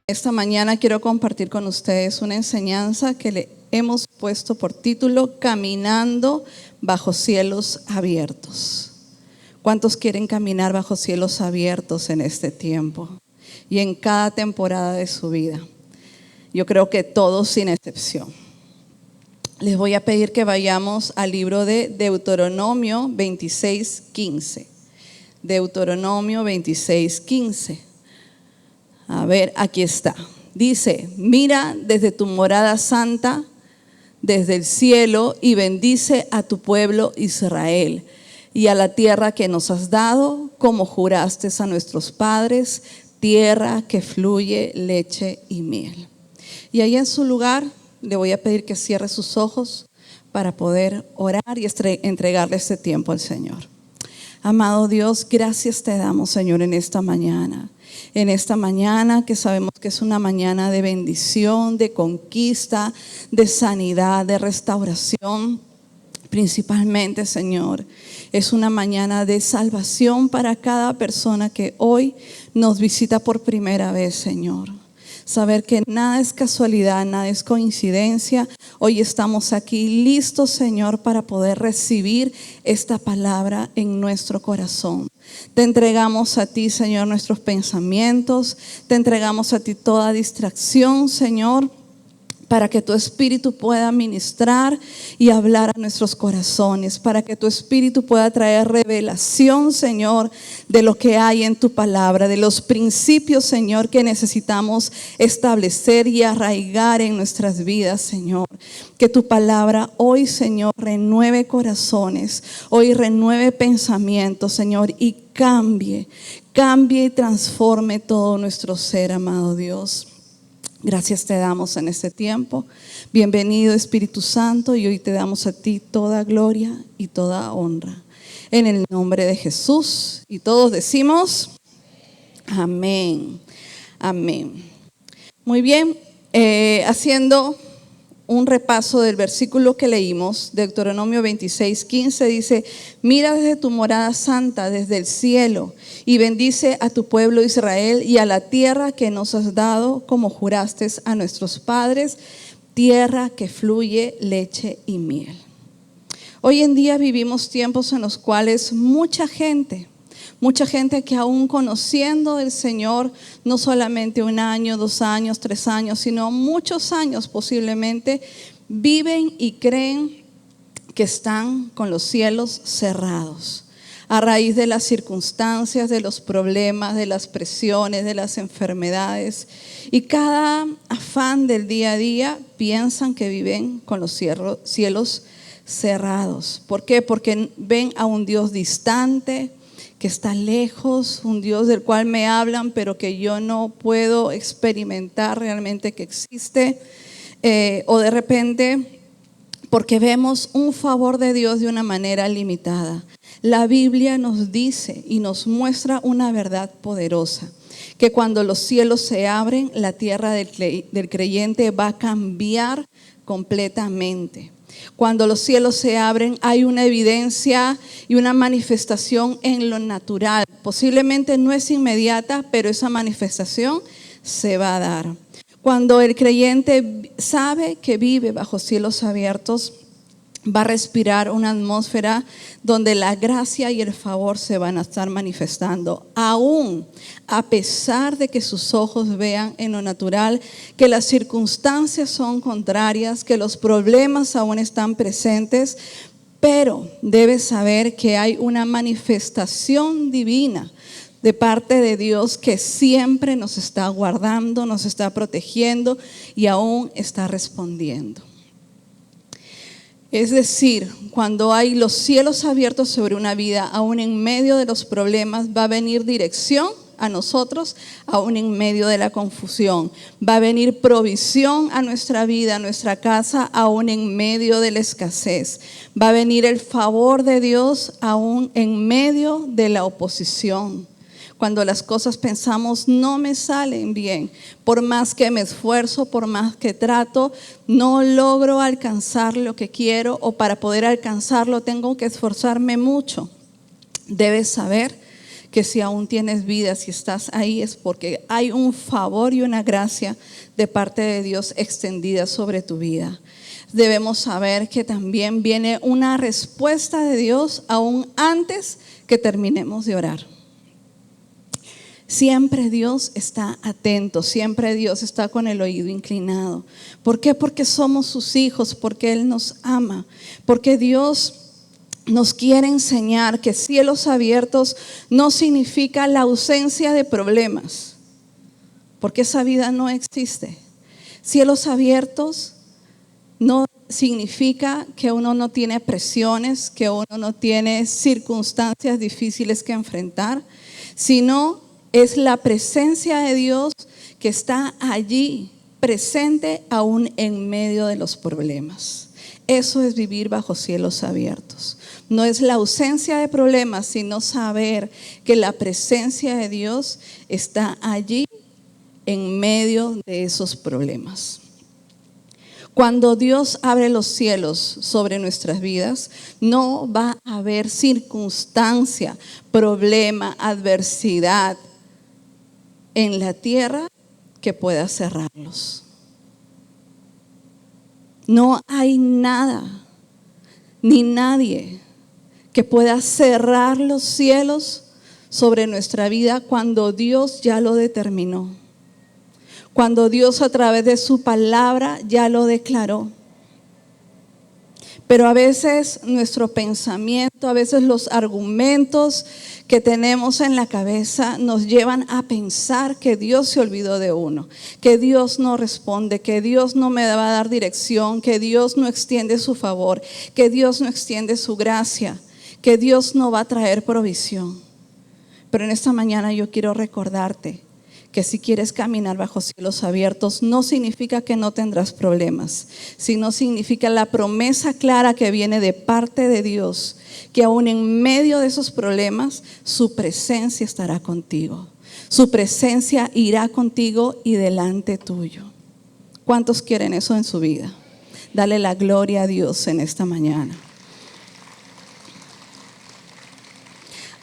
Esta mañana quiero compartir con ustedes una enseñanza que le hemos puesto por título Caminando bajo cielos abiertos. ¿Cuántos quieren caminar bajo cielos abiertos en este tiempo y en cada temporada de su vida? Yo creo que todos sin excepción. Les voy a pedir que vayamos al libro de Deuteronomio 26:15. Deuteronomio 26:15. A ver, aquí está. Dice: mira desde tu morada santa, desde el cielo, y bendice a tu pueblo Israel y a la tierra que nos has dado, como juraste a nuestros padres, tierra que fluye leche y miel. Y ahí en su lugar le voy a pedir que cierre sus ojos para poder orar y entregarle este tiempo al Señor. Amado Dios, gracias te damos, Señor, en esta mañana. En esta mañana que sabemos que es una mañana de bendición, de conquista, de sanidad, de restauración. Principalmente, Señor, es una mañana de salvación para cada persona que hoy nos visita por primera vez, Señor. Saber que nada es casualidad, nada es coincidencia. Hoy estamos aquí listos, Señor, para poder recibir esta palabra en nuestro corazón. Te entregamos a ti, Señor, nuestros pensamientos. Te entregamos a ti toda distracción, Señor, para que tu Espíritu pueda ministrar y hablar a nuestros corazones, para que tu Espíritu pueda traer revelación, Señor, de lo que hay en tu palabra, de los principios, Señor, que necesitamos establecer y arraigar en nuestras vidas, Señor. Que tu palabra hoy, Señor, renueve corazones, hoy renueve pensamientos, Señor, y cambie y transforme todo nuestro ser, amado Dios. Gracias te damos en este tiempo. Bienvenido, Espíritu Santo, y hoy te damos a ti toda gloria y toda honra. En el nombre de Jesús. Y todos decimos amén. Amén. Muy bien, haciendo un repaso del versículo que leímos, Deuteronomio 26:15 dice: mira desde tu morada santa, desde el cielo, y bendice a tu pueblo Israel y a la tierra que nos has dado, como juraste a nuestros padres, tierra que fluye leche y miel. Hoy en día vivimos tiempos en los cuales mucha gente que aún conociendo del Señor, no solamente 1 año, 2 años, 3 años, sino muchos años posiblemente, viven y creen que están con los cielos cerrados. A raíz de las circunstancias, de los problemas, de las presiones, de las enfermedades y cada afán del día a día, piensan que viven con los cielos cerrados. ¿Por qué? Porque ven a un Dios distante, que está lejos, un Dios del cual me hablan, pero que yo no puedo experimentar realmente que existe. O de repente, porque vemos un favor de Dios de una manera limitada. La Biblia nos dice y nos muestra una verdad poderosa, que cuando los cielos se abren, la tierra del creyente va a cambiar completamente. Cuando los cielos se abren, hay una evidencia y una manifestación en lo natural. Posiblemente no es inmediata, pero esa manifestación se va a dar. Cuando el creyente sabe que vive bajo cielos abiertos, va a respirar una atmósfera donde la gracia y el favor se van a estar manifestando, aún a pesar de que sus ojos vean en lo natural que las circunstancias son contrarias, que los problemas aún están presentes, pero debes saber que hay una manifestación divina de parte de Dios que siempre nos está guardando, nos está protegiendo y aún está respondiendo. Es decir, cuando hay los cielos abiertos sobre una vida, aún en medio de los problemas, va a venir dirección a nosotros, aún en medio de la confusión. Va a venir provisión a nuestra vida, a nuestra casa, aún en medio de la escasez. Va a venir el favor de Dios, aún en medio de la oposición. Cuando las cosas pensamos no me salen bien, por más que me esfuerzo, por más que trato, no logro alcanzar lo que quiero, o para poder alcanzarlo tengo que esforzarme mucho. Debes saber que si aún tienes vida, si estás ahí, es porque hay un favor y una gracia de parte de Dios extendida sobre tu vida. Debemos saber que también viene una respuesta de Dios aún antes que terminemos de orar. Siempre Dios está atento, siempre Dios está con el oído inclinado. ¿Por qué? Porque somos sus hijos, porque Él nos ama, porque Dios nos quiere enseñar que cielos abiertos no significa la ausencia de problemas, porque esa vida no existe. Cielos abiertos no significa que uno no tiene presiones, que uno no tiene circunstancias difíciles que enfrentar, sino es la presencia de Dios que está allí, presente aún en medio de los problemas. Eso es vivir bajo cielos abiertos. No es la ausencia de problemas, sino saber que la presencia de Dios está allí en medio de esos problemas. Cuando Dios abre los cielos sobre nuestras vidas, no va a haber circunstancia, problema, adversidad en la tierra que pueda cerrarlos. No hay nada ni nadie que pueda cerrar los cielos sobre nuestra vida cuando Dios ya lo determinó. Cuando Dios a través de su palabra ya lo declaró. Pero a veces nuestro pensamiento, a veces los argumentos que tenemos en la cabeza nos llevan a pensar que Dios se olvidó de uno, que Dios no responde, que Dios no me va a dar dirección, que Dios no extiende su favor, que Dios no extiende su gracia, que Dios no va a traer provisión. Pero en esta mañana yo quiero recordarte que si quieres caminar bajo cielos abiertos, no significa que no tendrás problemas, sino significa la promesa clara que viene de parte de Dios, que aún en medio de esos problemas, su presencia estará contigo. Su presencia irá contigo y delante tuyo. ¿Cuántos quieren eso en su vida? Dale la gloria a Dios en esta mañana.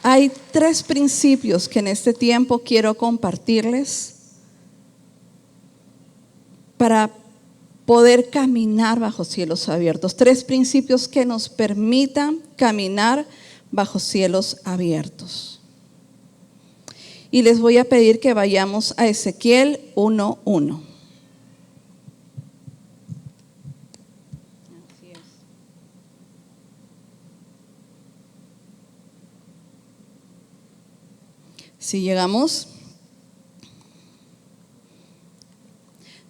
Hay 3 principios que en este tiempo quiero compartirles para poder caminar bajo cielos abiertos. 3 principios que nos permitan caminar bajo cielos abiertos. Y les voy a pedir que vayamos a Ezequiel 1:1. Si llegamos,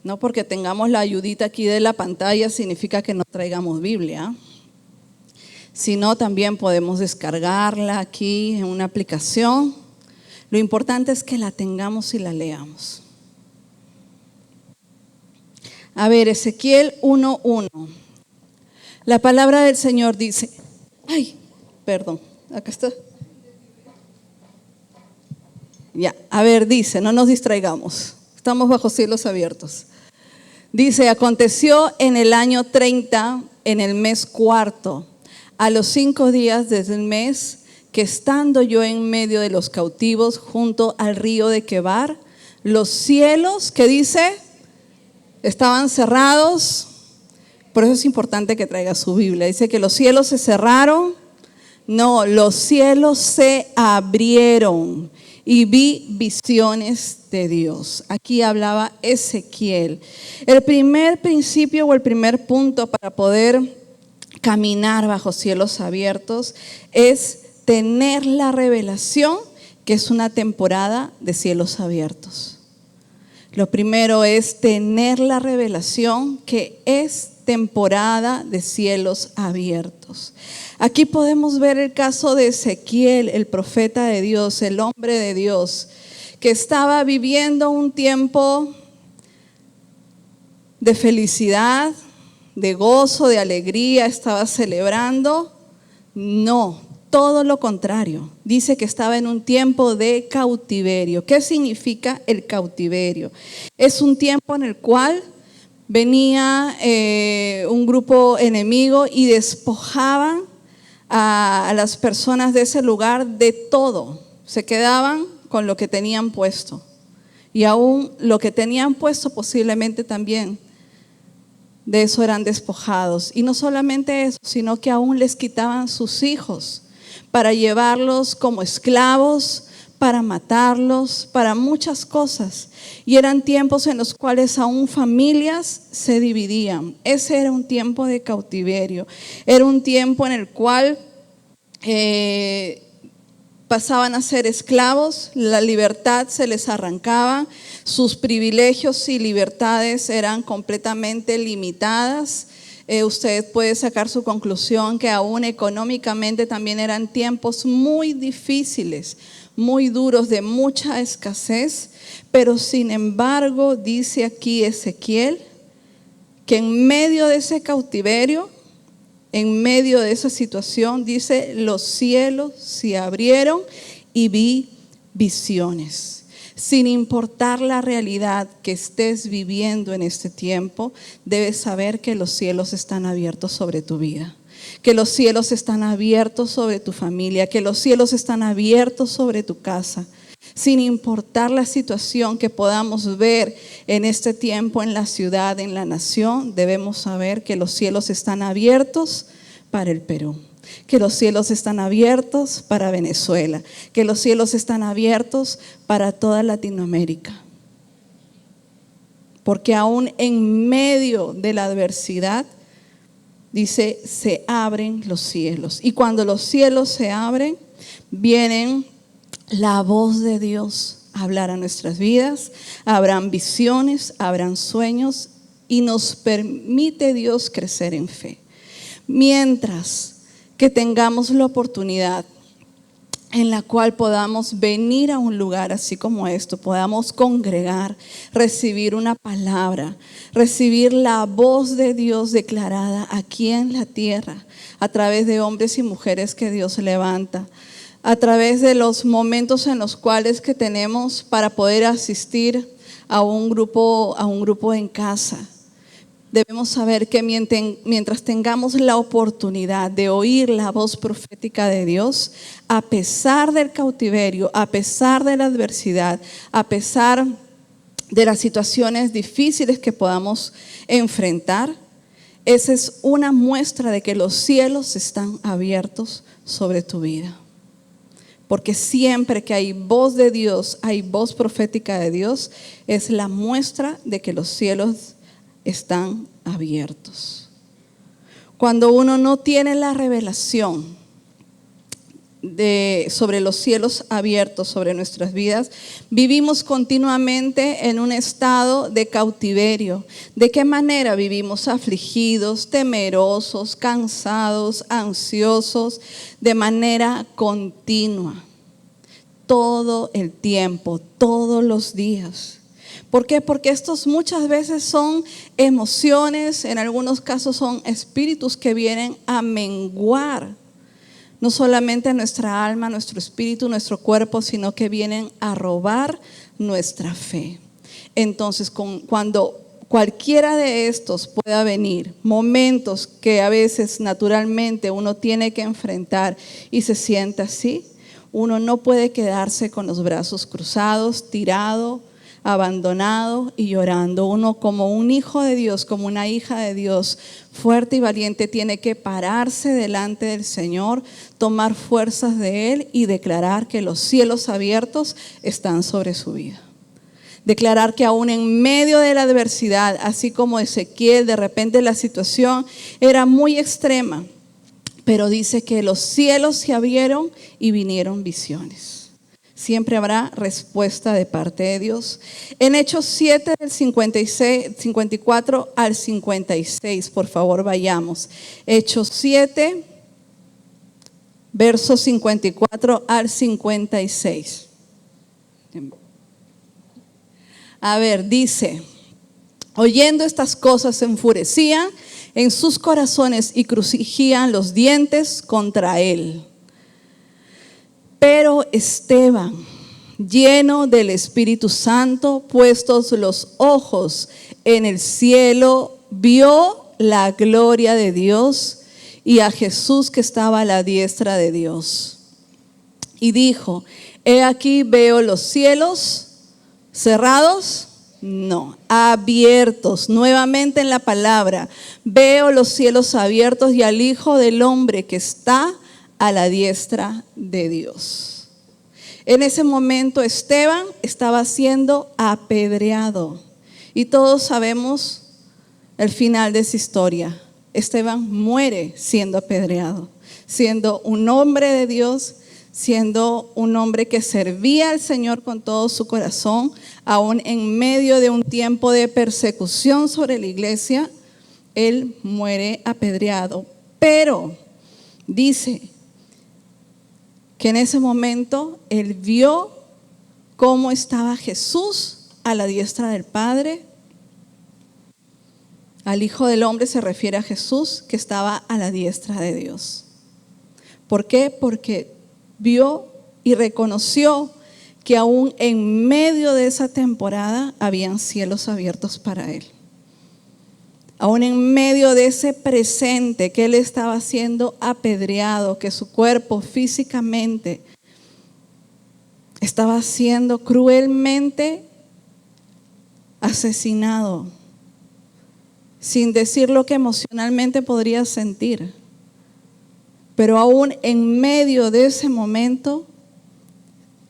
no porque tengamos la ayudita aquí de la pantalla significa que no traigamos Biblia, sino también podemos descargarla aquí en una aplicación. Lo importante es que la tengamos y la leamos. A ver, Ezequiel 1:1. La palabra del Señor dice, acá está. Ya, a ver, dice, no nos distraigamos, estamos bajo cielos abiertos. Dice, aconteció en el año 30, en el mes 4, a los 5 días desde el mes, que estando yo en medio de los cautivos junto al río de Quebar, los cielos, ¿qué dice? Estaban cerrados. Por eso es importante que traiga su Biblia. Dice que los cielos se cerraron. No, los cielos se abrieron. Y vi visiones de Dios. Aquí hablaba Ezequiel. El primer principio o el primer punto para poder caminar bajo cielos abiertos es tener la revelación que es una temporada de cielos abiertos. Lo primero es tener la revelación que es temporada de cielos abiertos. Aquí podemos ver el caso de Ezequiel, el profeta de Dios, el hombre de Dios, que estaba viviendo un tiempo de felicidad, de gozo, de alegría, estaba celebrando. No, todo lo contrario. Dice que estaba en un tiempo de cautiverio. ¿Qué significa el cautiverio? Es un tiempo en el cual venía un grupo enemigo y despojaban a las personas de ese lugar de todo. se quedaban con lo que tenían puesto. Y aún lo que tenían puesto posiblemente también de eso eran despojados. Y no solamente eso, sino que aún les quitaban sus hijos para llevarlos como esclavos, para matarlos, para muchas cosas. Y eran tiempos en los cuales aún familias se dividían. Ese era un tiempo de cautiverio. Era un tiempo en el cual pasaban a ser esclavos, la libertad se les arrancaba, sus privilegios y libertades eran completamente limitadas. Usted puede sacar su conclusión que aún económicamente también eran tiempos muy difíciles, muy duros, de mucha escasez, pero sin embargo dice aquí Ezequiel que en medio de ese cautiverio, en medio de esa situación, dice, los cielos se abrieron y vi visiones. Sin importar la realidad que estés viviendo en este tiempo, debes saber que los cielos están abiertos sobre tu vida, que los cielos están abiertos sobre tu familia, que los cielos están abiertos sobre tu casa. Sin importar la situación que podamos ver en este tiempo en la ciudad, en la nación, debemos saber que los cielos están abiertos para el Perú, que los cielos están abiertos para Venezuela, que los cielos están abiertos para toda Latinoamérica. Porque aún en medio de la adversidad, dice, se abren los cielos. Y cuando los cielos se abren, vienen la voz de Dios a hablar a nuestras vidas. Habrán visiones, habrán sueños y nos permite Dios crecer en fe. Mientras que tengamos la oportunidad en la cual podamos venir a un lugar así como esto, podamos congregar, recibir una palabra, recibir la voz de Dios declarada aquí en la tierra, a través de hombres y mujeres que Dios levanta, a través de los momentos en los cuales que tenemos para poder asistir a un grupo en casa. Debemos saber que mientras tengamos la oportunidad de oír la voz profética de Dios, a pesar del cautiverio, a pesar de la adversidad, a pesar de las situaciones difíciles que podamos enfrentar, esa es una muestra de que los cielos están abiertos sobre tu vida. Porque siempre que hay voz de Dios, hay voz profética de Dios, es la muestra de que los cielos están abiertos. Cuando uno no tiene la revelación sobre los cielos abiertos sobre nuestras vidas, vivimos continuamente en un estado de cautiverio. ¿De qué manera vivimos? Afligidos, temerosos, cansados, ansiosos, de manera continua, todo el tiempo, todos los días. ¿Por qué? Porque estos muchas veces son emociones, en algunos casos son espíritus que vienen a menguar no solamente nuestra alma, nuestro espíritu, nuestro cuerpo, sino que vienen a robar nuestra fe. Entonces, cuando cualquiera de estos pueda venir, momentos que a veces naturalmente uno tiene que enfrentar y se sienta así, uno no puede quedarse con los brazos cruzados, tirado, abandonado y llorando. Uno, como un hijo de Dios, como una hija de Dios, fuerte y valiente, tiene que pararse delante del Señor, tomar fuerzas de Él y declarar que los cielos abiertos están sobre su vida. Declarar que aún en medio de la adversidad, así como Ezequiel, de repente la situación era muy extrema, pero dice que los cielos se abrieron y vinieron visiones. Siempre habrá respuesta de parte de Dios. En Hechos 7, del 54 al 56, por favor vayamos. Hechos 7, versos 54 al 56. A ver, dice: oyendo estas cosas se enfurecían en sus corazones y crujían los dientes contra él. Pero Esteban, lleno del Espíritu Santo, puestos los ojos en el cielo, vio la gloria de Dios y a Jesús que estaba a la diestra de Dios. y dijo: he aquí veo los cielos cerrados, no, abiertos. Nuevamente en la palabra, veo los cielos abiertos y al Hijo del Hombre que está a la diestra de Dios. En ese momento Esteban estaba siendo apedreado y todos sabemos el final de esa historia. Esteban muere siendo apedreado, siendo un hombre de Dios, siendo un hombre que servía al Señor con todo su corazón, aún en medio de un tiempo de persecución sobre la iglesia. Él muere apedreado, pero dice que en ese momento él vio cómo estaba Jesús a la diestra del Padre. Al Hijo del Hombre se refiere a Jesús que estaba a la diestra de Dios. ¿Por qué? Porque vio y reconoció que aún en medio de esa temporada habían cielos abiertos para él. Aún en medio de ese presente que él estaba siendo apedreado, que su cuerpo físicamente estaba siendo cruelmente asesinado, sin decir lo que emocionalmente podría sentir. Pero aún en medio de ese momento,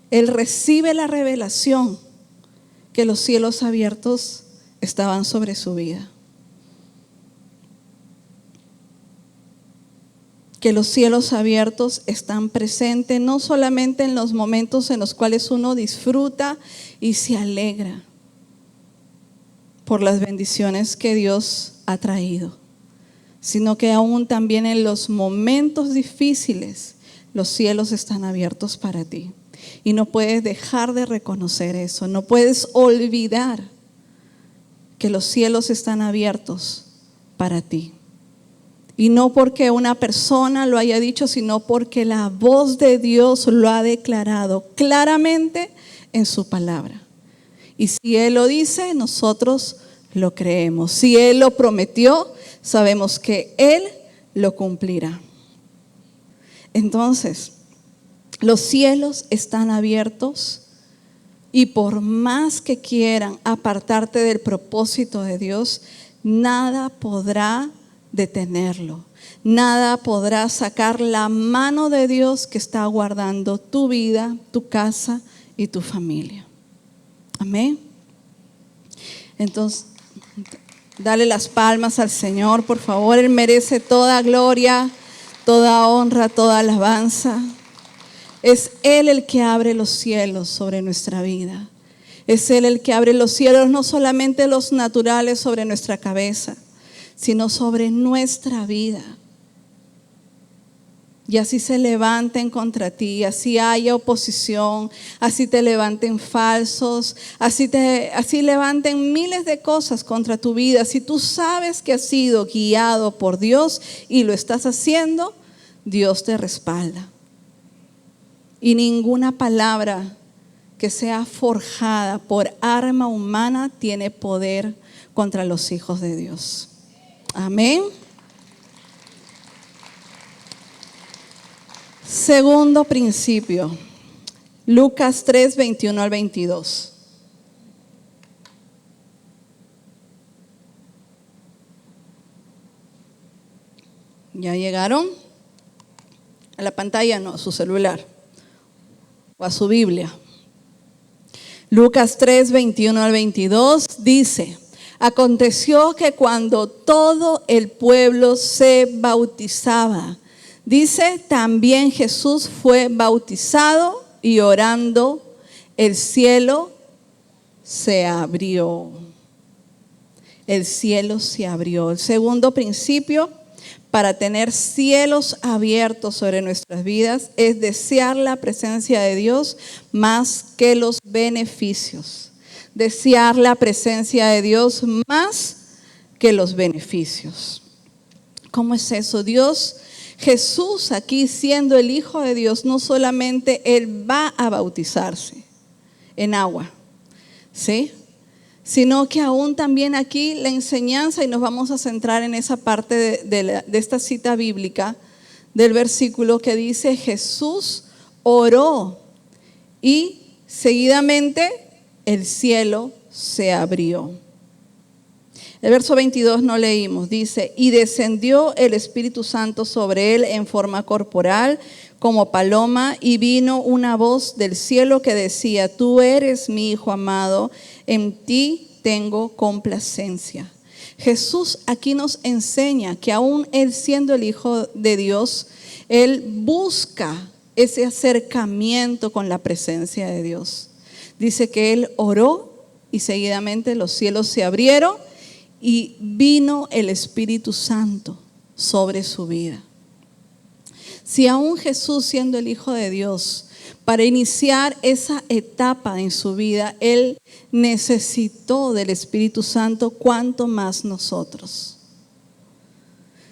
él recibe la revelación que los cielos abiertos estaban sobre su vida. Que los cielos abiertos están presentes no solamente en los momentos en los cuales uno disfruta y se alegra por las bendiciones que Dios ha traído, sino que aún también en los momentos difíciles los cielos están abiertos para ti. Y no puedes dejar de reconocer eso, no puedes olvidar que los cielos están abiertos para ti. Y no porque una persona lo haya dicho, sino porque la voz de Dios lo ha declarado claramente en su palabra. Y si Él lo dice, nosotros lo creemos. Si Él lo prometió, sabemos que Él lo cumplirá. Entonces, los cielos están abiertos y por más que quieran apartarte del propósito de Dios, nada podrá detenerlo. Nada podrá sacar la mano de Dios que está guardando tu vida, tu casa y tu familia. Amén. Entonces, dale las palmas al Señor, por favor. Él merece toda gloria, toda honra, toda alabanza. Es Él el que abre los cielos sobre nuestra vida. Es Él el que abre los cielos, no solamente los naturales sobre nuestra cabeza, sino sobre nuestra vida. Y así se levanten contra ti, así haya oposición, así te levanten falsos, así levanten miles de cosas contra tu vida. Si tú sabes que has sido guiado por Dios y lo estás haciendo, Dios te respalda. Y ninguna palabra que sea forjada por arma humana tiene poder contra los hijos de Dios. Amén. Segundo principio, Lucas 3, 21 al 22. ¿Ya llegaron? A la pantalla, no, a su celular o a su Biblia. Lucas 3, 21 al 22 dice: aconteció que cuando todo el pueblo se bautizaba, dice, también Jesús fue bautizado y orando, el cielo se abrió. El cielo se abrió. El segundo principio para tener cielos abiertos sobre nuestras vidas es desear la presencia de Dios más que los beneficios. Desear la presencia de Dios más que los beneficios. ¿Cómo es eso? Jesús aquí siendo el Hijo de Dios, no solamente Él va a bautizarse en agua, ¿sí? Sino que aún también aquí la enseñanza, y nos vamos a centrar en esa parte de esta cita bíblica, del versículo que dice: Jesús oró y seguidamente el cielo se abrió. El verso 22 no leímos, dice, y descendió el Espíritu Santo sobre él en forma corporal como paloma, y vino una voz del cielo que decía, tú eres mi Hijo amado, en ti tengo complacencia. Jesús aquí nos enseña que aún él siendo el Hijo de Dios, él busca ese acercamiento con la presencia de Dios. Dice que él oró y seguidamente los cielos se abrieron y vino el Espíritu Santo sobre su vida. Si aún Jesús siendo el Hijo de Dios, para iniciar esa etapa en su vida, él necesitó del Espíritu Santo, ¿cuánto más nosotros?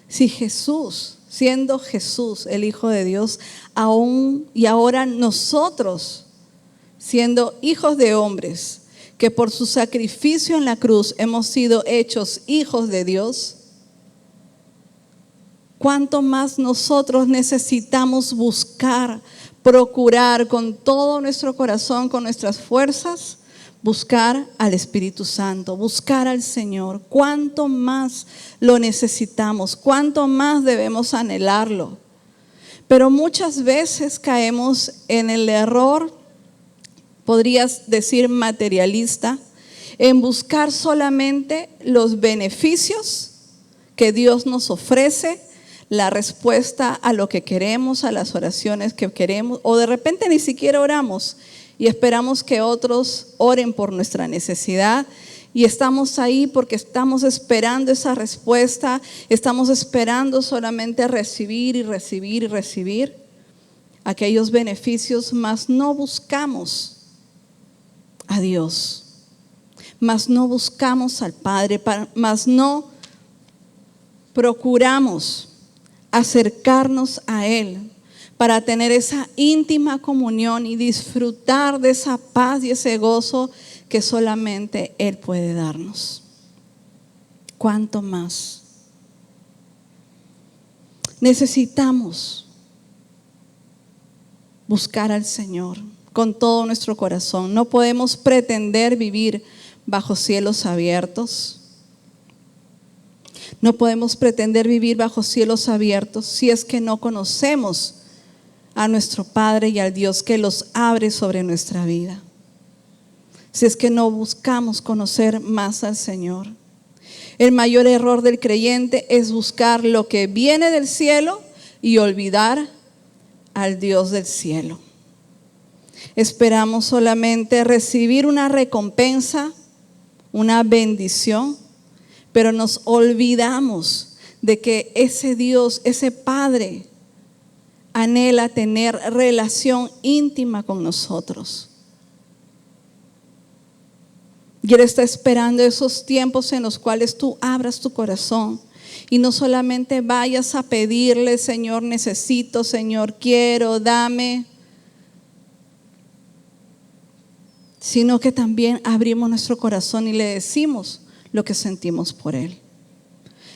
Si Jesús, siendo Jesús el Hijo de Dios, aún y ahora nosotros, siendo hijos de hombres, que por su sacrificio en la cruz hemos sido hechos hijos de Dios, ¿cuánto más nosotros necesitamos buscar, procurar con todo nuestro corazón, con nuestras fuerzas, buscar al Espíritu Santo, buscar al Señor? ¿Cuánto más lo necesitamos? ¿Cuánto más debemos anhelarlo? Pero muchas veces caemos en el error, podrías decir materialista, en buscar solamente los beneficios que Dios nos ofrece, la respuesta a lo que queremos, a las oraciones que queremos, o de repente ni siquiera oramos y esperamos que otros oren por nuestra necesidad y estamos ahí porque estamos esperando esa respuesta, estamos esperando solamente recibir y recibir y recibir aquellos beneficios, mas no buscamos a Dios, mas no buscamos al Padre, mas no procuramos acercarnos a Él para tener esa íntima comunión y disfrutar de esa paz y ese gozo que solamente Él puede darnos. ¿Cuánto más? Necesitamos buscar al Señor con todo nuestro corazón. No podemos pretender vivir bajo cielos abiertos. No podemos pretender vivir bajo cielos abiertos si es que no conocemos a nuestro Padre y al Dios que los abre sobre nuestra vida. Si es que no buscamos conocer más al Señor. El mayor error del creyente es buscar lo que viene del cielo y olvidar al Dios del cielo. Esperamos solamente recibir una recompensa, una bendición, pero nos olvidamos de que ese Dios, ese Padre, anhela tener relación íntima con nosotros. Y Él está esperando esos tiempos en los cuales tú abras tu corazón y no solamente vayas a pedirle, Señor, necesito, Señor, quiero, dame, sino que también abrimos nuestro corazón y le decimos lo que sentimos por Él.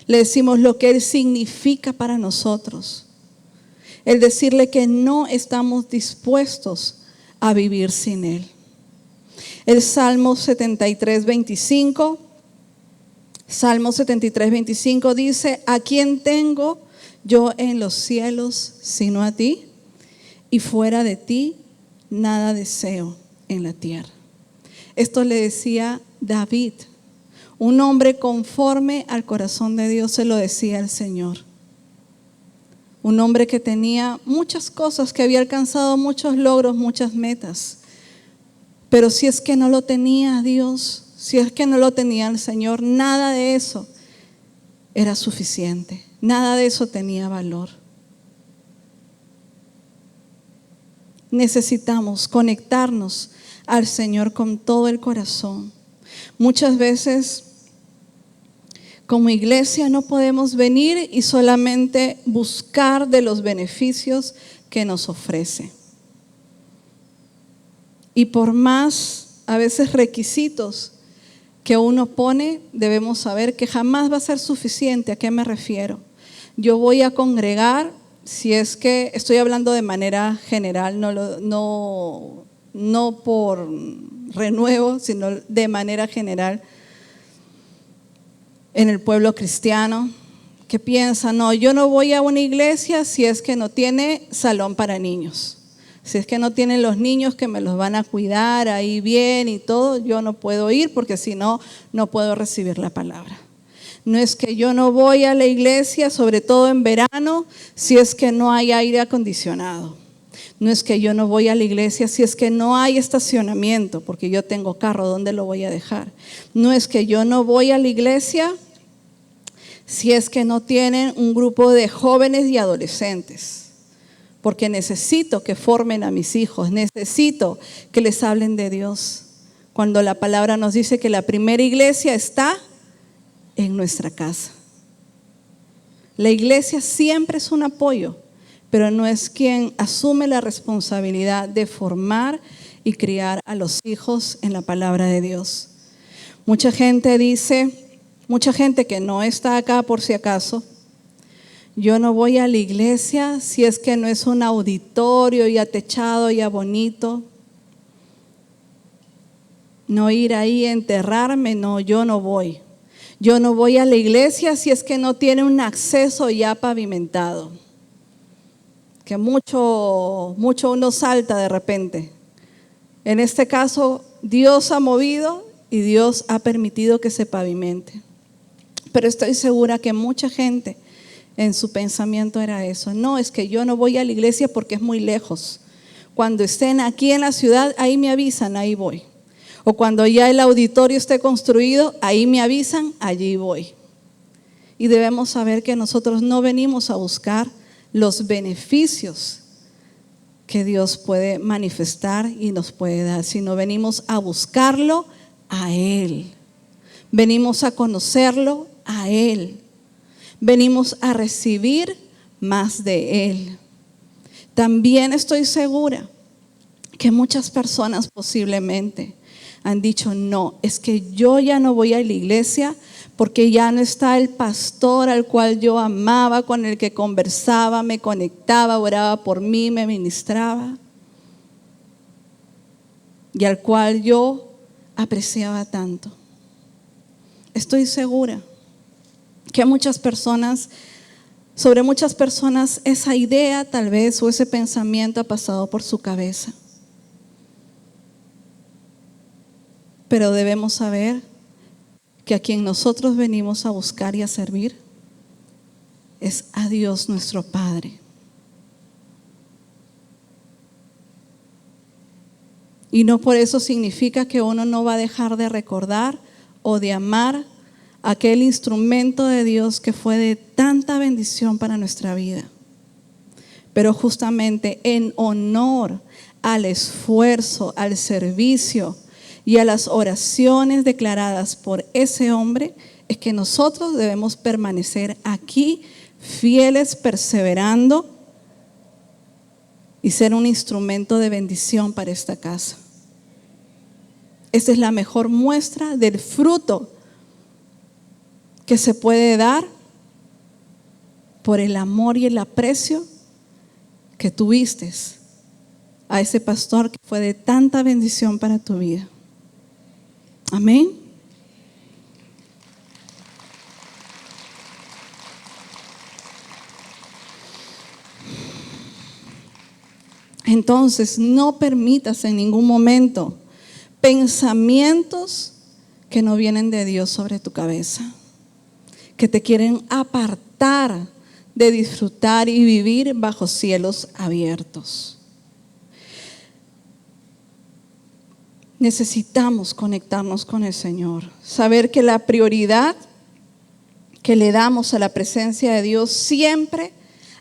Le decimos lo que Él significa para nosotros. El decirle que no estamos dispuestos a vivir sin Él. El Salmo 73:25, Salmo 73:25 dice, ¿a quién tengo yo en los cielos sino a ti? Y fuera de ti nada deseo en la tierra. Esto le decía David, un hombre conforme al corazón de Dios, se lo decía al Señor. Un hombre que tenía muchas cosas, que había alcanzado muchos logros, muchas metas. Pero si es que no lo tenía Dios, si es que no lo tenía el Señor, nada de eso era suficiente. Nada de eso tenía valor. Necesitamos conectarnos al Señor con todo el corazón. Muchas veces como iglesia no podemos venir y solamente buscar de los beneficios que nos ofrece. Y por más a veces requisitos que uno pone, debemos saber que jamás va a ser suficiente. ¿A qué me refiero? Yo voy a congregar si es que estoy hablando de manera general, no por renuevo, sino de manera general en el pueblo cristiano, que piensa, no, yo no voy a una iglesia si es que no tiene salón para niños. Si es que no tienen los niños que me los van a cuidar ahí bien y todo, yo no puedo ir porque si no, no puedo recibir la palabra. No es que yo no voy a la iglesia, sobre todo en verano, si es que no hay aire acondicionado. No es que yo no voy a la iglesia si es que no hay estacionamiento, porque yo tengo carro, ¿dónde lo voy a dejar? No es que yo no voy a la iglesia si es que no tienen un grupo de jóvenes y adolescentes, porque necesito que formen a mis hijos, necesito que les hablen de Dios. Cuando la palabra nos dice que la primera iglesia está en nuestra casa. La iglesia siempre es un apoyo, pero no es quien asume la responsabilidad de formar y criar a los hijos en la palabra de Dios. Mucha gente dice, mucha gente que no está acá por si acaso, yo no voy a la iglesia si es que no es un auditorio ya techado, ya bonito. No ir ahí a enterrarme, no, yo no voy. Yo no voy a la iglesia si es que no tiene un acceso ya pavimentado. Que mucho uno salta de repente. En este caso, Dios ha movido y Dios ha permitido que se pavimente. Pero estoy segura que mucha gente en su pensamiento era eso. No, es que yo no voy a la iglesia porque es muy lejos. Cuando estén aquí en la ciudad, ahí me avisan, ahí voy. O cuando ya el auditorio esté construido, ahí me avisan, allí voy. Y debemos saber que nosotros no venimos a buscar los beneficios que Dios puede manifestar y nos puede dar, sino venimos a buscarlo a Él. Venimos a conocerlo a Él. Venimos a recibir más de Él. También estoy segura que muchas personas posiblemente han dicho, no, es que yo ya no voy a la iglesia porque ya no está el pastor al cual yo amaba, con el que conversaba, me conectaba, oraba por mí, me ministraba y al cual yo apreciaba tanto. Estoy segura que muchas personas, sobre muchas personas, esa idea tal vez o ese pensamiento ha pasado por su cabeza. Pero debemos saber que a quien nosotros venimos a buscar y a servir es a Dios nuestro Padre. Y no por eso significa que uno no va a dejar de recordar o de amar aquel instrumento de Dios que fue de tanta bendición para nuestra vida. Pero justamente en honor al esfuerzo, al servicio y a las oraciones declaradas por ese hombre, es que nosotros debemos permanecer aquí, fieles, perseverando y ser un instrumento de bendición para esta casa. Esta es la mejor muestra del fruto que se puede dar por el amor y el aprecio que tuviste a ese pastor que fue de tanta bendición para tu vida. Amén. Entonces, no permitas en ningún momento pensamientos que no vienen de Dios sobre tu cabeza, que te quieren apartar de disfrutar y vivir bajo cielos abiertos. Necesitamos conectarnos con el Señor, saber que la prioridad que le damos a la presencia de Dios siempre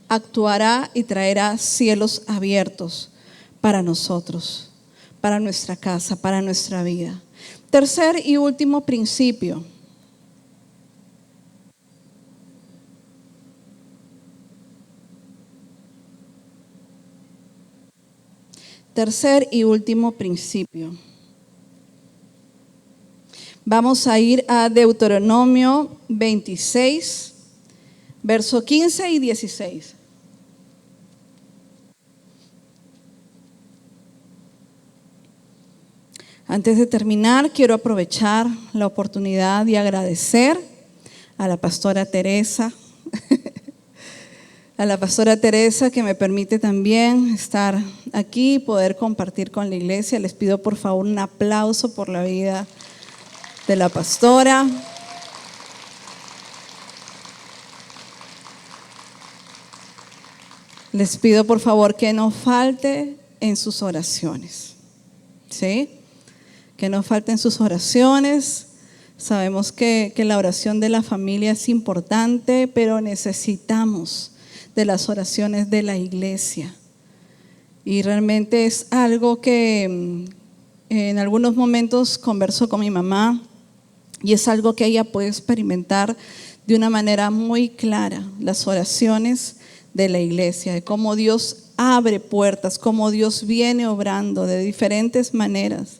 actuará y traerá cielos abiertos para nosotros, para nuestra casa, para nuestra vida. Tercer y último principio. Tercer y último principio. Vamos a ir a Deuteronomio 26, verso 15 y 16. Antes de terminar, quiero aprovechar la oportunidad y agradecer a la pastora Teresa, a la pastora Teresa que me permite también estar aquí y poder compartir con la iglesia. Les pido por favor un aplauso por la vida de la pastora. Les pido por favor que no falte en sus oraciones, ¿sí? Que no falten sus oraciones. Sabemos que la oración de la familia es importante, pero necesitamos de las oraciones de la iglesia. Y realmente es algo que en algunos momentos converso con mi mamá y es algo que ella puede experimentar de una manera muy clara, las oraciones de la iglesia, de cómo Dios abre puertas, cómo Dios viene obrando de diferentes maneras.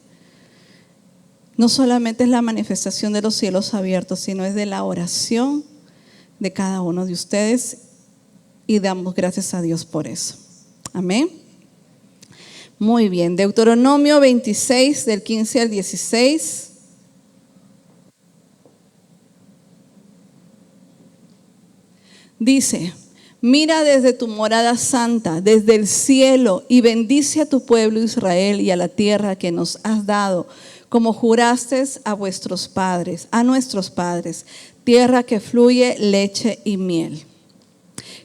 No solamente es la manifestación de los cielos abiertos, sino es de la oración de cada uno de ustedes y damos gracias a Dios por eso. Amén. Muy bien, Deuteronomio 26 del 15 al 16. Dice: mira desde tu morada santa, desde el cielo, y bendice a tu pueblo Israel y a la tierra que nos has dado, como juraste a vuestros padres, a nuestros padres, tierra que fluye leche y miel.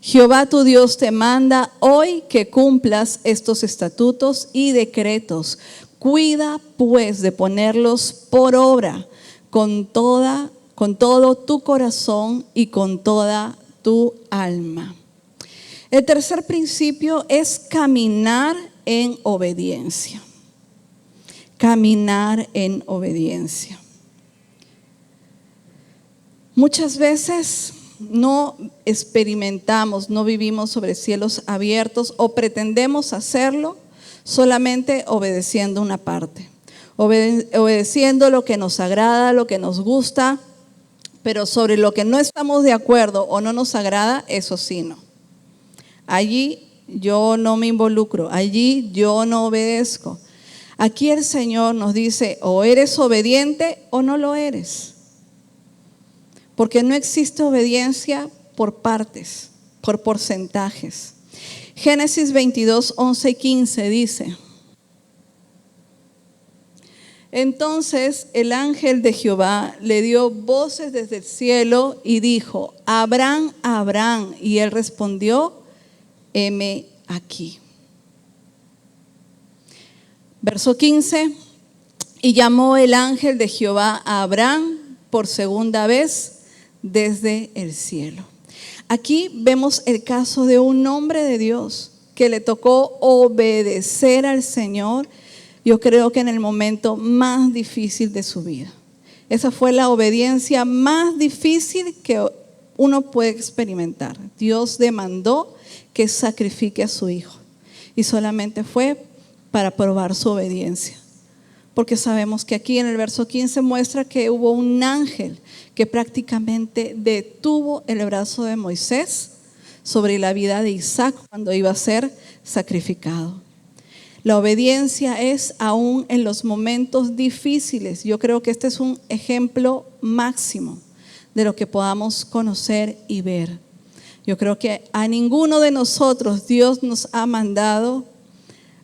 Jehová tu Dios te manda hoy que cumplas estos estatutos y decretos. Cuida pues de ponerlos por obra con todo tu corazón y con toda tu alma. El tercer principio es caminar en obediencia. Caminar en obediencia. Muchas veces no experimentamos, no vivimos sobre cielos abiertos o pretendemos hacerlo solamente obedeciendo una parte, obedeciendo lo que nos agrada, lo que nos gusta, pero sobre lo que no estamos de acuerdo o no nos agrada, eso sí no. Allí yo no me involucro, allí yo no obedezco. Aquí el Señor nos dice, o eres obediente o no lo eres. Porque no existe obediencia por partes, por porcentajes. Génesis 22, 11 y 15 dice: entonces el ángel de Jehová le dio voces desde el cielo y dijo: Abraham, Abraham. Y él respondió: heme aquí. Verso 15: y llamó el ángel de Jehová a Abraham por segunda vez desde el cielo. Aquí vemos el caso de un hombre de Dios que le tocó obedecer al Señor, yo creo que en el momento más difícil de su vida. Esa fue la obediencia más difícil que uno puede experimentar. Dios demandó que sacrifique a su hijo y solamente fue para probar su obediencia. Porque sabemos que aquí en el verso 15 muestra que hubo un ángel que prácticamente detuvo el brazo de Moisés sobre la vida de Isaac cuando iba a ser sacrificado. La obediencia es aún en los momentos difíciles. Yo creo que este es un ejemplo máximo de lo que podamos conocer y ver. Yo creo que a ninguno de nosotros Dios nos ha mandado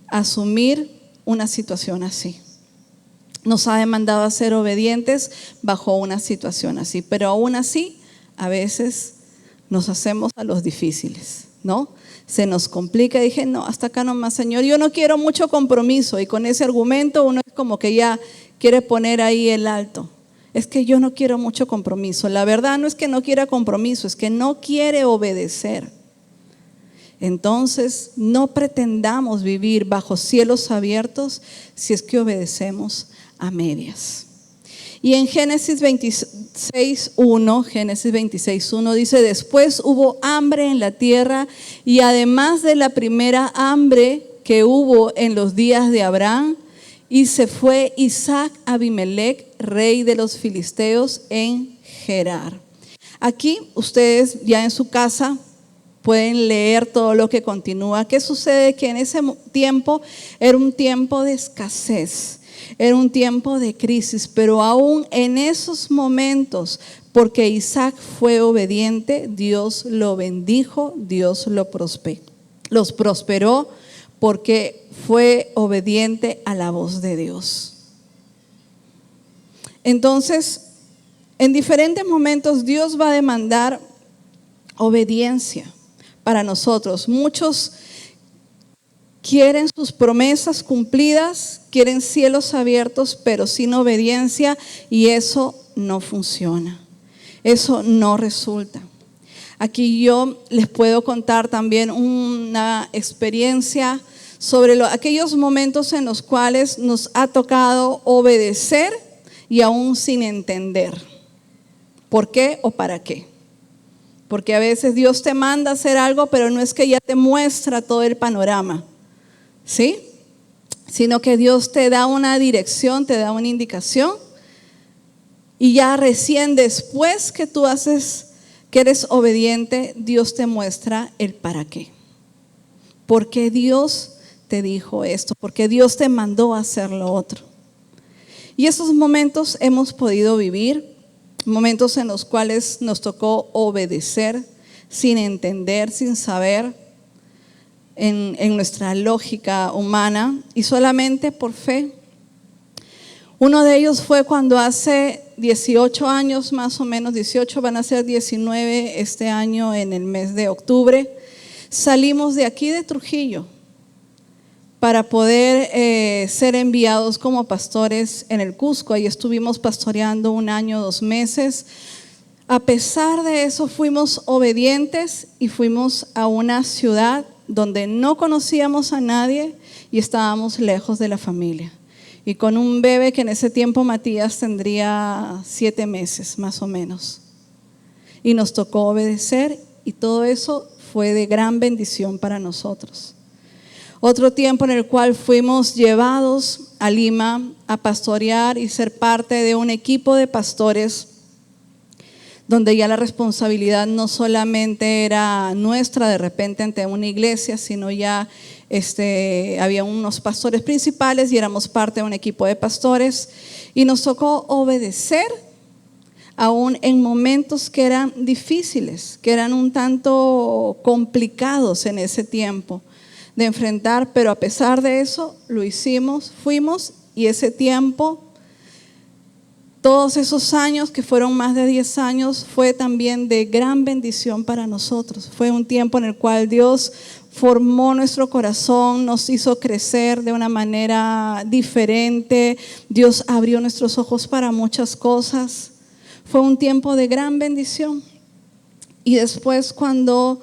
asumir una situación así. Nos ha demandado a ser obedientes bajo una situación así, pero aún así a veces nos hacemos a los difíciles, ¿no? Se nos complica. Dije, no, hasta acá nomás, Señor, yo no quiero mucho compromiso, y con ese argumento uno es como que ya quiere poner ahí el alto. Es que yo no quiero mucho compromiso. La verdad no es que no quiera compromiso, es que no quiere obedecer. Entonces no pretendamos vivir bajo cielos abiertos si es que obedecemos a medias. Y en Génesis 26:1 dice: después hubo hambre en la tierra, y además de la primera hambre que hubo en los días de Abraham, y se fue Isaac a Abimelech, rey de los filisteos, en Gerar. Aquí ustedes ya en su casa Pueden leer todo lo que continúa. ¿Qué sucede? Que en ese tiempo era un tiempo de escasez, era un tiempo de crisis, pero aún en esos momentos, porque Isaac fue obediente, Dios lo bendijo, Dios los prosperó, porque fue obediente a la voz de Dios. Entonces, en diferentes momentos Dios va a demandar obediencia para nosotros. Muchos quieren sus promesas cumplidas, quieren cielos abiertos, pero sin obediencia, y eso no funciona. Eso no resulta. Aquí yo les puedo contar también una experiencia sobre aquellos momentos en los cuales nos ha tocado obedecer y aún sin entender por qué o para qué. Porque a veces Dios te manda a hacer algo, pero no es que ya te muestra todo el panorama, ¿sí? Sino que Dios te da una dirección, te da una indicación, y ya recién después que tú que eres obediente, Dios te muestra el para qué. ¿Por qué Dios te dijo esto? ¿Por qué Dios te mandó a hacer lo otro? Y esos momentos hemos podido vivir, momentos en los cuales nos tocó obedecer sin entender, sin saber, en nuestra lógica humana, y solamente por fe. Uno de ellos fue cuando hace 18 años, más o menos 18, van a ser 19 este año en el mes de octubre, salimos de aquí de Trujillo para poder ser enviados como pastores en el Cusco. Ahí estuvimos pastoreando 1 año, 2 meses. A pesar de eso, fuimos obedientes y fuimos a una ciudad donde no conocíamos a nadie y estábamos lejos de la familia. Y con un bebé que en ese tiempo Matías tendría 7 meses más o menos. Y nos tocó obedecer, y todo eso fue de gran bendición para nosotros. Otro tiempo en el cual fuimos llevados a Lima a pastorear y ser parte de un equipo de pastores, donde ya la responsabilidad no solamente era nuestra de repente ante una iglesia, sino ya había unos pastores principales y éramos parte de un equipo de pastores, y nos tocó obedecer aún en momentos que eran difíciles, que eran un tanto complicados en ese tiempo de enfrentar, pero a pesar de eso lo hicimos, fuimos, y ese tiempo, todos esos años que fueron más de 10 años, fue también de gran bendición para nosotros. Fue un tiempo en el cual Dios formó nuestro corazón, nos hizo crecer de una manera diferente. Dios abrió nuestros ojos para muchas cosas. Fue un tiempo de gran bendición. Y después, cuando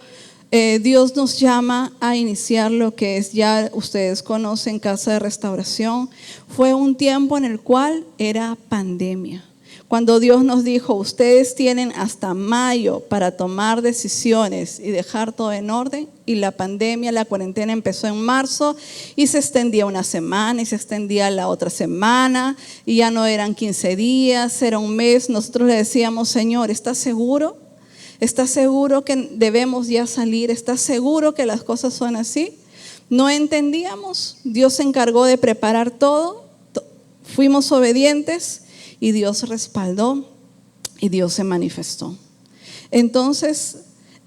Dios nos llama a iniciar lo que es, ya ustedes conocen, Casa de Restauración, fue un tiempo en el cual era pandemia. Cuando Dios nos dijo, ustedes tienen hasta mayo para tomar decisiones y dejar todo en orden, y la pandemia, la cuarentena empezó en marzo y se extendía 1 semana y se extendía la otra semana, y ya no eran 15 días, era un mes. Nosotros le decíamos, Señor, ¿estás seguro? ¿Estás seguro que debemos ya salir? ¿Estás seguro que las cosas son así? No entendíamos. Dios se encargó de preparar todo. Fuimos obedientes y Dios respaldó y Dios se manifestó. Entonces,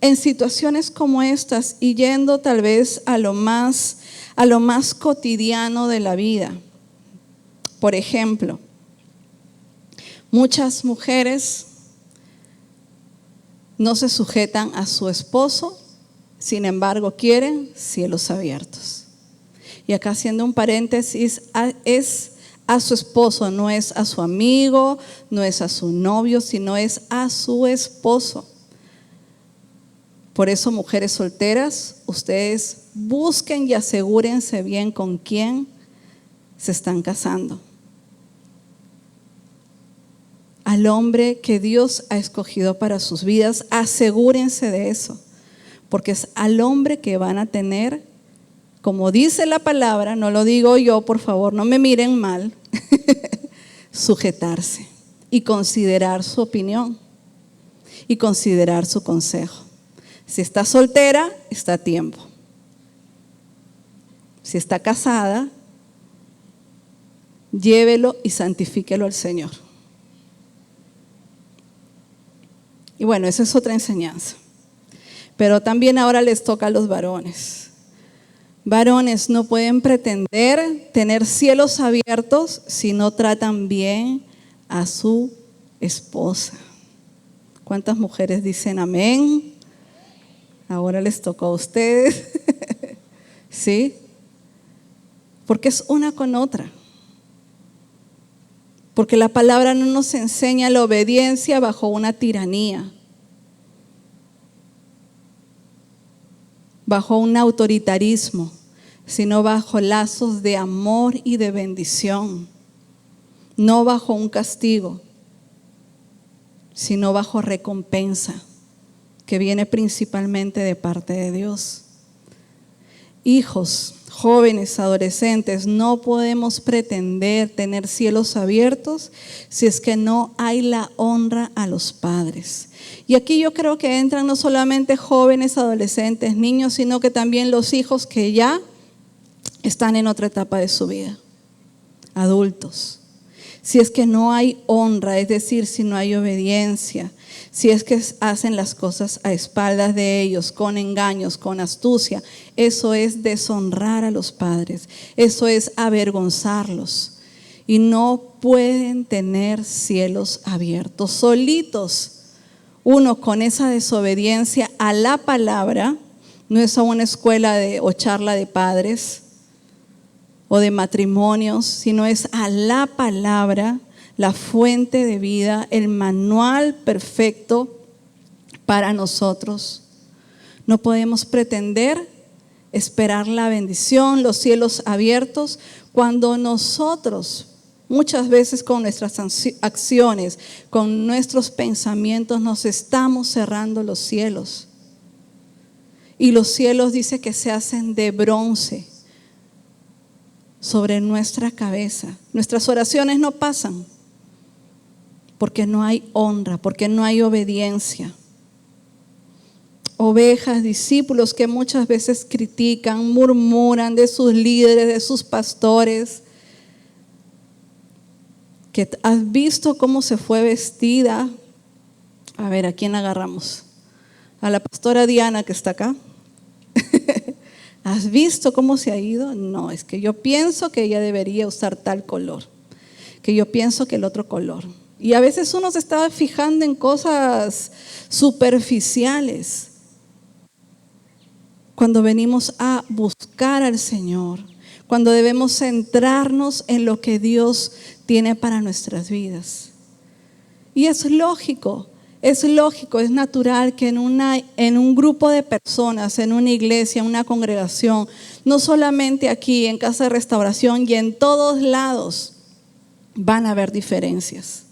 en situaciones como estas, y yendo tal vez a lo más cotidiano de la vida, por ejemplo, muchas mujeres no se sujetan a su esposo, sin embargo quieren cielos abiertos. Y acá, haciendo un paréntesis, es a su esposo, no es a su amigo, no es a su novio, sino es a su esposo. Por eso, mujeres solteras, ustedes busquen y asegúrense bien con quién se están casando. Al hombre que Dios ha escogido para sus vidas, asegúrense de eso, porque es al hombre que van a tener, como dice la palabra, no lo digo yo, por favor, no me miren mal, sujetarse y considerar su opinión y considerar su consejo. Si está soltera, está a tiempo. Si está casada, llévelo y santifíquelo al Señor. Y bueno, esa es otra enseñanza. Pero también ahora les toca a los varones. Varones no pueden pretender tener cielos abiertos si no tratan bien a su esposa. ¿Cuántas mujeres dicen amén? Ahora les tocó a ustedes. ¿Sí? Porque es una con otra. Porque la palabra no nos enseña la obediencia bajo una tiranía, bajo un autoritarismo, sino bajo lazos de amor y de bendición. No bajo un castigo, sino bajo recompensa, que viene principalmente de parte de Dios. Hijos, jóvenes, adolescentes, no podemos pretender tener cielos abiertos si es que no hay la honra a los padres. Y aquí yo creo que entran no solamente jóvenes, adolescentes, niños, sino que también los hijos que ya están en otra etapa de su vida, adultos. Si es que no hay honra, es decir, si no hay obediencia, si es que hacen las cosas a espaldas de ellos, con engaños, con astucia, eso es deshonrar a los padres, eso es avergonzarlos. Y no pueden tener cielos abiertos, solitos. Uno con esa desobediencia a la palabra, no es a una escuela o charla de padres o de matrimonios, sino es a la palabra, la fuente de vida, el manual perfecto para nosotros. No podemos pretender esperar la bendición, los cielos abiertos, cuando nosotros muchas veces con nuestras acciones, con nuestros pensamientos nos estamos cerrando los cielos. Y los cielos dice que se hacen de bronce sobre nuestra cabeza. Nuestras oraciones no pasan porque no hay honra, porque no hay obediencia. Ovejas, discípulos que muchas veces critican, murmuran de sus líderes, de sus pastores. Que has visto cómo se fue vestida. A ver, ¿a quién agarramos? A la pastora Diana que está acá. ¿Has visto cómo se ha ido? No, es que yo pienso que ella debería usar tal color, que yo pienso que el otro color. Y a veces uno se está fijando en cosas superficiales cuando venimos a buscar al Señor, cuando debemos centrarnos en lo que Dios tiene para nuestras vidas. Y es lógico, es natural que en un grupo de personas, en una iglesia, en una congregación, no solamente aquí en Casa de Restauración y en todos lados, van a haber diferencias.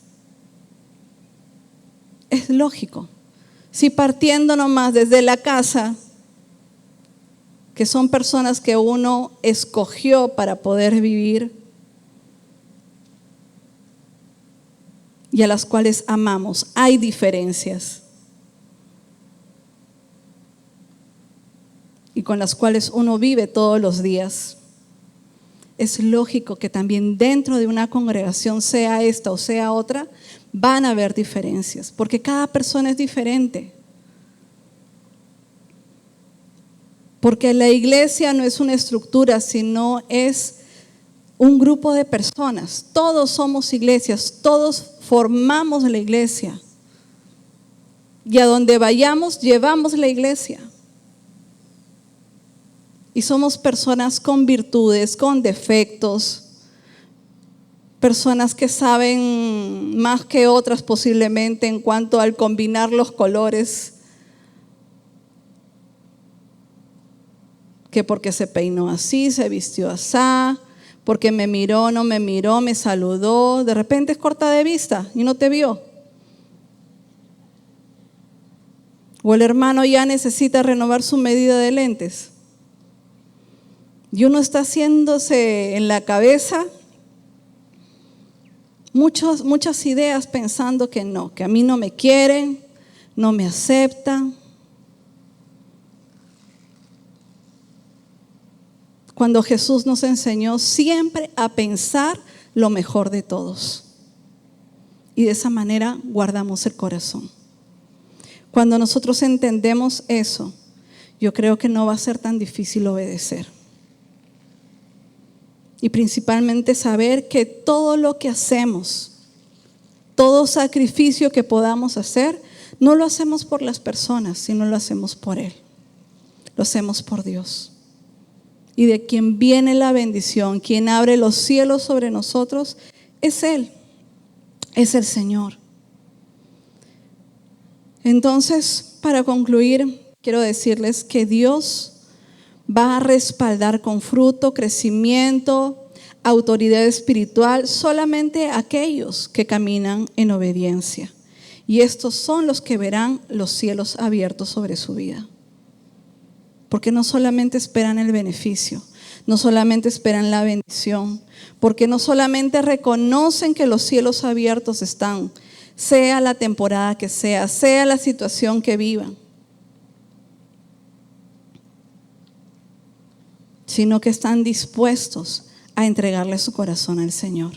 Es lógico. Si partiendo nomás desde la casa, que son personas que uno escogió para poder vivir y a las cuales amamos, hay diferencias y con las cuales uno vive todos los días. Es lógico que también dentro de una congregación, sea esta o sea otra, van a haber diferencias, porque cada persona es diferente. Porque la iglesia no es una estructura, sino es un grupo de personas. Todos somos iglesias, todos formamos la iglesia. Y a donde vayamos, llevamos la iglesia. Y somos personas con virtudes, con defectos, personas que saben más que otras posiblemente en cuanto al combinar los colores, que porque se peinó así, se vistió así, porque me miró, no me miró, me saludó, de repente es corta de vista y no te vio. O el hermano ya necesita renovar su medida de lentes. Y uno está haciéndose en la cabeza muchas ideas pensando que no, que a mí no me quieren, no me aceptan. cuando Jesús nos enseñó siempre a pensar lo mejor de todos. Y de esa manera guardamos el corazón. Cuando nosotros entendemos eso, yo creo que no va a ser tan difícil obedecer. Y principalmente saber que todo lo que hacemos, todo sacrificio que podamos hacer, no lo hacemos por las personas, sino lo hacemos por Él. Lo hacemos por Dios. Y de quien viene la bendición, quien abre los cielos sobre nosotros, es Él, es el Señor. Entonces, para concluir, quiero decirles que Dios va a respaldar con fruto, crecimiento, autoridad espiritual solamente a aquellos que caminan en obediencia. Y estos son los que verán los cielos abiertos sobre su vida. Porque no solamente esperan el beneficio, no solamente esperan la bendición, porque no solamente reconocen que los cielos abiertos están, sea la temporada que sea la situación que vivan, sino que están dispuestos a entregarle su corazón al Señor.